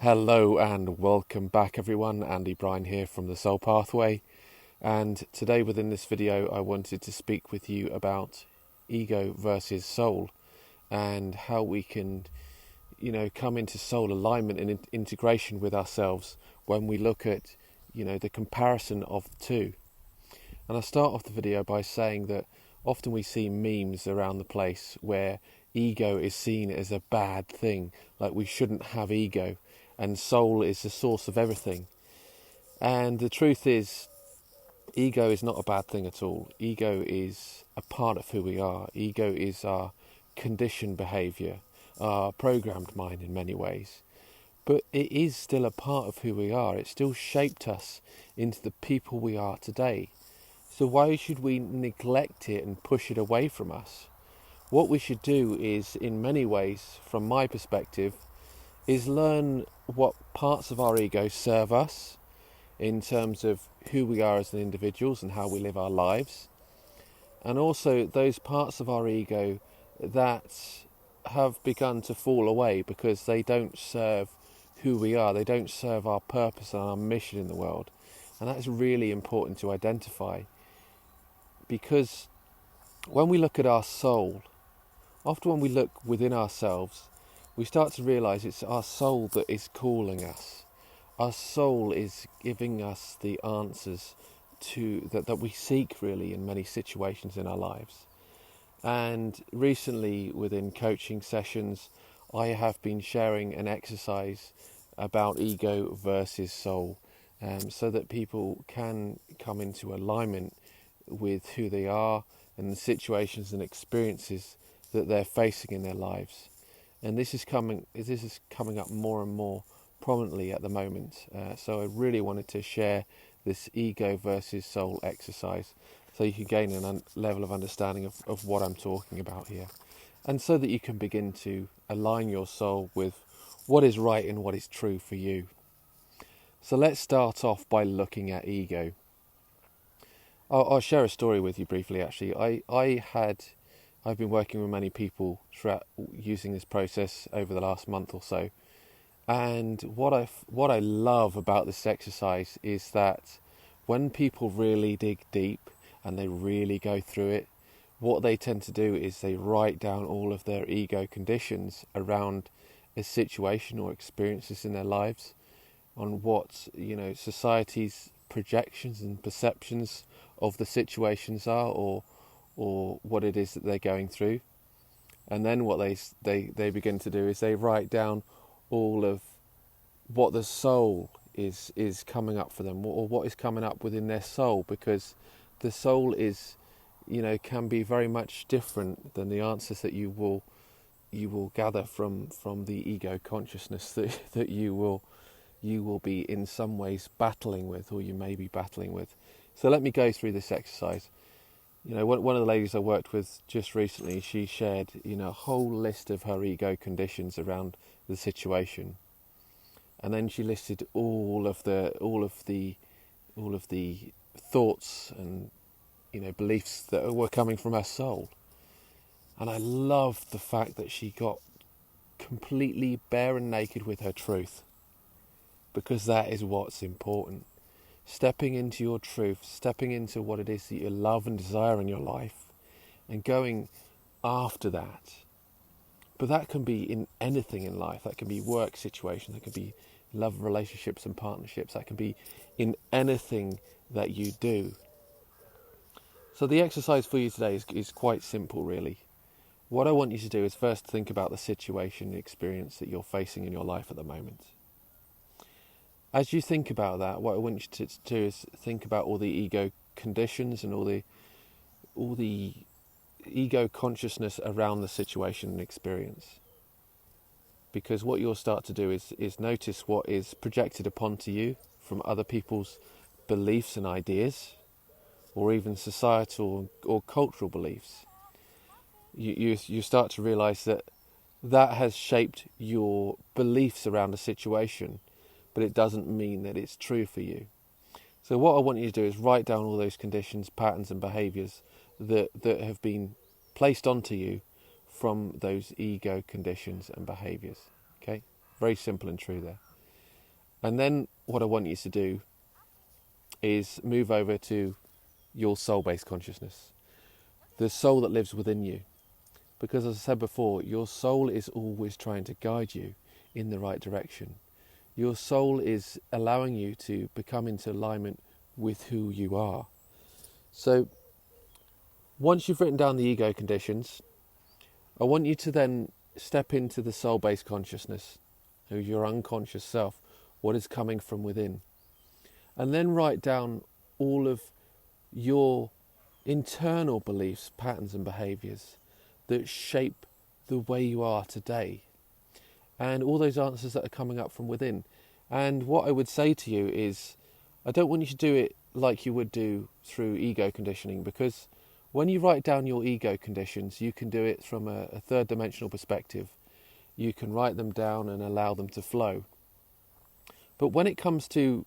Hello and welcome back everyone, Andy Bryan here from the Soul Pathway, and today within this video I wanted to speak with you about ego versus soul and how we can come into soul alignment and integration with ourselves when we look at the comparison of the two. And I start off the video by saying that often we see memes around the place where ego is seen as a bad thing, like we shouldn't have ego, and soul is the source of everything. And the truth is, ego is not a bad thing at all. Ego is a part of who we are. Ego is our conditioned behaviour, our programmed mind in many ways. But it is still a part of who we are. It still shaped us into the people we are today. So why should we neglect it and push it away from us? What we should do is, in many ways, from my perspective, is learn what parts of our ego serve us in terms of who we are as individuals and how we live our lives, and also those parts of our ego that have begun to fall away because they don't serve who we are, they don't serve our purpose and our mission in the world. And that's really important to identify, because when we look at our soul, often when we look within ourselves, we start to realise it's our soul that is calling us. Our soul is giving us the answers that we seek really in many situations in our lives. And recently within coaching sessions, I have been sharing an exercise about ego versus soul, so that people can come into alignment with who they are and the situations and experiences that they're facing in their lives. And this is coming up more and more prominently at the moment. So I really wanted to share this ego versus soul exercise so you can gain a level of understanding of what I'm talking about here. And so that you can begin to align your soul with what is right and what is true for you. So let's start off by looking at ego. I'll share a story with you briefly actually. I've been working with many people throughout using this process over the last month or so. And what I love about this exercise is that when people really dig deep and they really go through it, what they tend to do is they write down all of their ego conditions around a situation or experiences in their lives, on what society's projections and perceptions of the situations are, or what it is that they're going through. And then what they begin to do is they write down all of what the soul is coming up for them, or what is coming up within their soul, because the soul is can be very much different than the answers that you will gather from the ego consciousness that you will be in some ways battling with, or you may be battling with. So let me go through this exercise. One of the ladies I worked with just recently, she shared a whole list of her ego conditions around the situation, and then she listed all of the thoughts and beliefs that were coming from her soul. And I loved the fact that she got completely bare and naked with her truth, because that is what's important. Stepping into your truth, stepping into what it is that you love and desire in your life, and going after that. But that can be in anything in life. That can be work situations, that can be love relationships and partnerships, that can be in anything that you do. So the exercise for you today is quite simple really. What I want you to do is first think about the situation, the experience that you're facing in your life at the moment. As you think about that, what I want you to do is think about all the ego conditions and all the ego consciousness around the situation and experience. Because what you'll start to do is notice what is projected upon to you from other people's beliefs and ideas, or even societal or cultural beliefs. You start to realise that has shaped your beliefs around a situation, but it doesn't mean that it's true for you. So what I want you to do is write down all those conditions, patterns and behaviours that have been placed onto you from those ego conditions and behaviours. Okay? Very simple and true there. And then what I want you to do is move over to your soul-based consciousness, the soul that lives within you. Because as I said before, your soul is always trying to guide you in the right direction. Your soul is allowing you to become into alignment with who you are. So once you've written down the ego conditions, I want you to then step into the soul-based consciousness, your unconscious self, what is coming from within. And then write down all of your internal beliefs, patterns and behaviours that shape the way you are today. And all those answers that are coming up from within. And what I would say to you is, I don't want you to do it like you would do through ego conditioning, because when you write down your ego conditions, you can do it from a third dimensional perspective. You can write them down and allow them to flow. But when it comes to,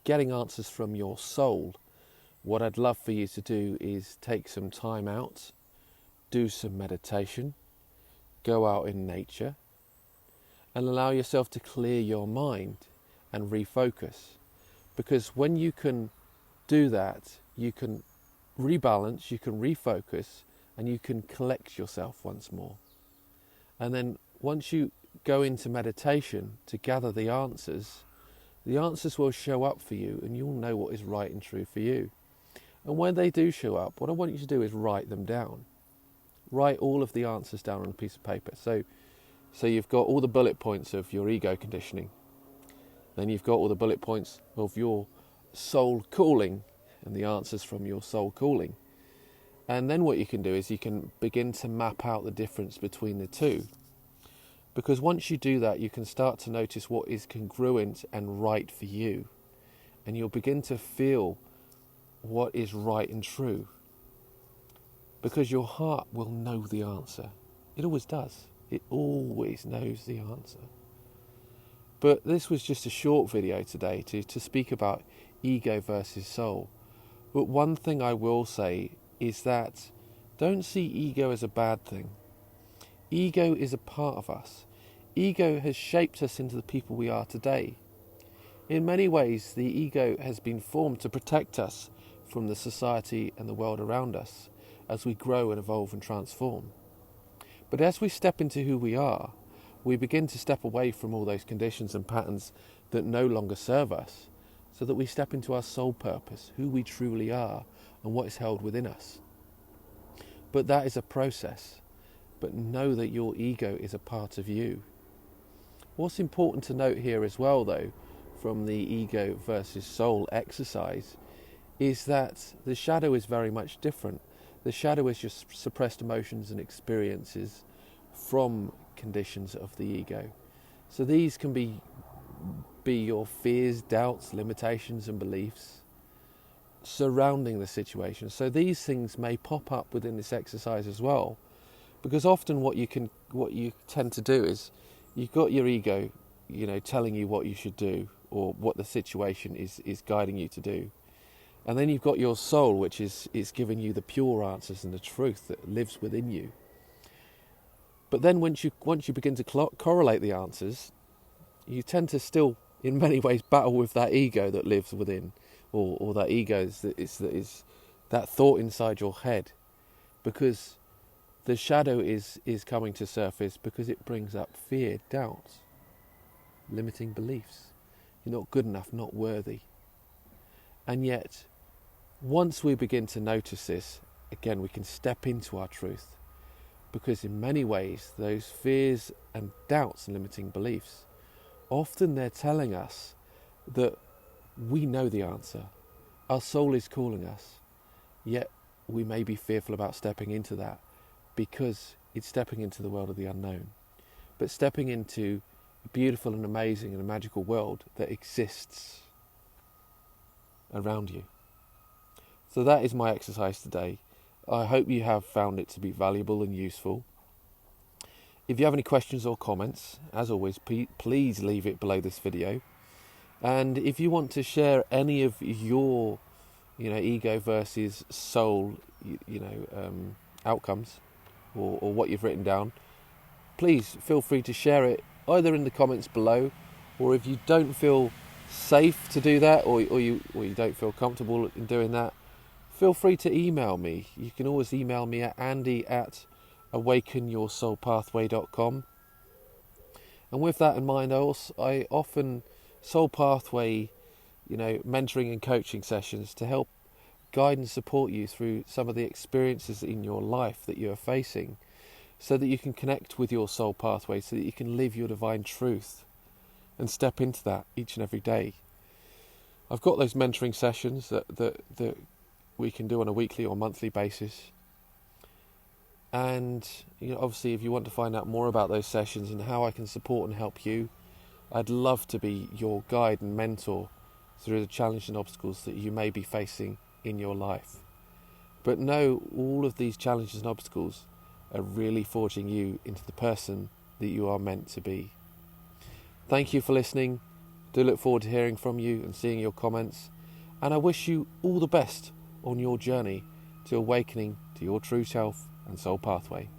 getting answers from your soul, what I'd love for you to do is take some time out, do some meditation, go out in nature, and allow yourself to clear your mind and refocus. Because when you can do that, you can rebalance, you can refocus, and you can collect yourself once more. And then once you go into meditation to gather the answers will show up for you, and you'll know what is right and true for you. And when they do show up, what I want you to do is write them down. Write all of the answers down on a piece of paper. So you've got all the bullet points of your ego conditioning. Then you've got all the bullet points of your soul calling and the answers from your soul calling. And then what you can do is you can begin to map out the difference between the two. Because once you do that, you can start to notice what is congruent and right for you. And you'll begin to feel what is right and true. Because your heart will know the answer. It always does. It always knows the answer. But this was just a short video today to speak about ego versus soul. But one thing I will say is that don't see ego as a bad thing. Ego is a part of us. Ego has shaped us into the people we are today. In many ways, the ego has been formed to protect us from the society and the world around us as we grow and evolve and transform. But as we step into who we are, we begin to step away from all those conditions and patterns that no longer serve us, so that we step into our soul purpose, who we truly are, and what is held within us. But that is a process. But know that your ego is a part of you. What's important to note here as well, though, from the ego versus soul exercise, is that the shadow is very much different. The shadow is just suppressed emotions and experiences from conditions of the ego. So these can be your fears, doubts, limitations and beliefs surrounding the situation. So these things may pop up within this exercise as well, because often what you tend to do is you've got your ego, telling you what you should do or what the situation is guiding you to do. And then you've got your soul, which is giving you the pure answers and the truth that lives within you. But then once you begin to correlate the answers, you tend to still, in many ways, battle with that ego that lives within, or that ego that is that thought inside your head, because the shadow is coming to surface because it brings up fear, doubts, limiting beliefs. You're not good enough, not worthy. And yet, once we begin to notice this, again, we can step into our truth. Because in many ways, those fears and doubts and limiting beliefs, often they're telling us that we know the answer. Our soul is calling us. Yet we may be fearful about stepping into that because it's stepping into the world of the unknown. But stepping into a beautiful and amazing and a magical world that exists around you. So that is my exercise today. I hope you have found it to be valuable and useful. If you have any questions or comments, as always, please leave it below this video. And if you want to share any of your, ego versus soul, outcomes, or what you've written down, please feel free to share it either in the comments below Or if you don't feel safe to do that, or you don't feel comfortable in doing that, feel free to email me. You can always email me at andy@awakenyoursoulpathway.com. And with that in mind, I often Soul Pathway, mentoring and coaching sessions to help guide and support you through some of the experiences in your life that you are facing, so that you can connect with your soul pathway, so that you can live your divine truth and step into that each and every day. I've got those mentoring sessions that we can do on a weekly or monthly basis. And obviously, if you want to find out more about those sessions and how I can support and help you, I'd love to be your guide and mentor through the challenges and obstacles that you may be facing in your life. But know, all of these challenges and obstacles are really forging you into the person that you are meant to be. Thank you for listening. Do look forward to hearing from you and seeing your comments. And I wish you all the best on your journey to awakening to your true self and soul pathway.